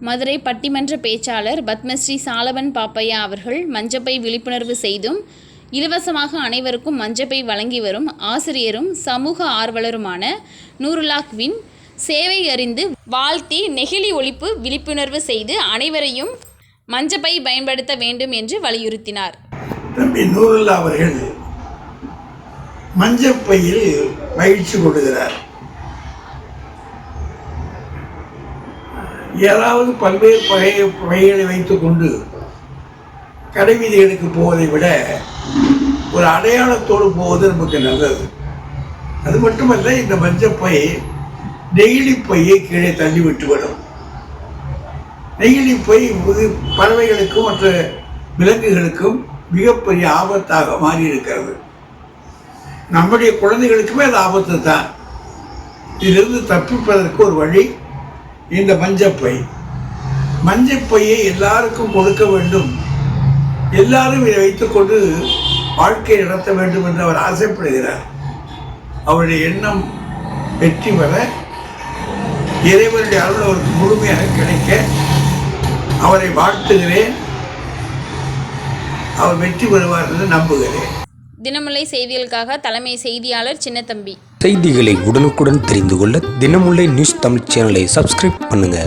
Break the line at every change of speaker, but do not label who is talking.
மதுரை பட்டிமன்ற பேச்சாளர் பத்மஸ்ரீ சாலவன் பாப்பையா அவர்கள் மஞ்சப்பை விழிப்புணர்வு செய்தும் இலவசமாக அனைவருக்கும் மஞ்சப்பை வழங்கி வரும் ஆசிரியரும் சமூக ஆர்வலருமான நூருல்லாஹ்வின் சேவை அறிந்து வாழ்த்தி நெகிழி ஒழிப்பு விழிப்புணர்வு செய்து அனைவரையும் மஞ்சப்பை பயன்படுத்த வேண்டும் என்று வலியுறுத்தினார்.
தம்பி நூருல்லா அவர்கள் மஞ்சப்பையில் பயிற்சி கொடுக்கிறார். ஏதாவது பல்வேறு வகைகளை வைத்துக்கொண்டு கடை வீதிகளுக்கு போவதை விட ஒரு அடையாளத்தோடு போவது நமக்கு நல்லது. அது மட்டுமல்ல, இந்த மஞ்சப்பை நெகிழி பையை கீழே தள்ளிவிட்டுவிடும். நெகிழி பை பறவைகளுக்கும் மற்ற விலங்குகளுக்கும் மிகப்பெரிய ஆபத்தாக மாறி இருக்கிறது. நம்முடைய குழந்தைகளுக்குமே அது ஆபத்து தான். இதிலிருந்து தப்பிப்பதற்கு ஒரு வழி இந்த மஞ்சப்பையை எல்லாருக்கும் கொடுக்க வேண்டும், எல்லாரும் இதை வைத்துக்கொண்டு வாழ்க்கை நடத்த வேண்டும் என்று அவர் ஆசைப்படுகிறார். அவருடைய எண்ணம் வெற்றி பெற இறைவனுடைய அருள் அவருக்கு முழுமையாக கிடைக்க அவரை வாழ்த்துகிறேன். அவர் வெற்றி பெறுவார் என்று நம்புகிறேன்.
தினமுல்லை செய்திகளுக்காக தலைமை செய்தியாளர் சின்னத்தம்பி.
செய்திகளை உடனுக்குடன் தெரிந்து கொள்ள தினமுல்லை நியூஸ் தமிழ் சேனலை சப்ஸ்கிரைப் பண்ணுங்க.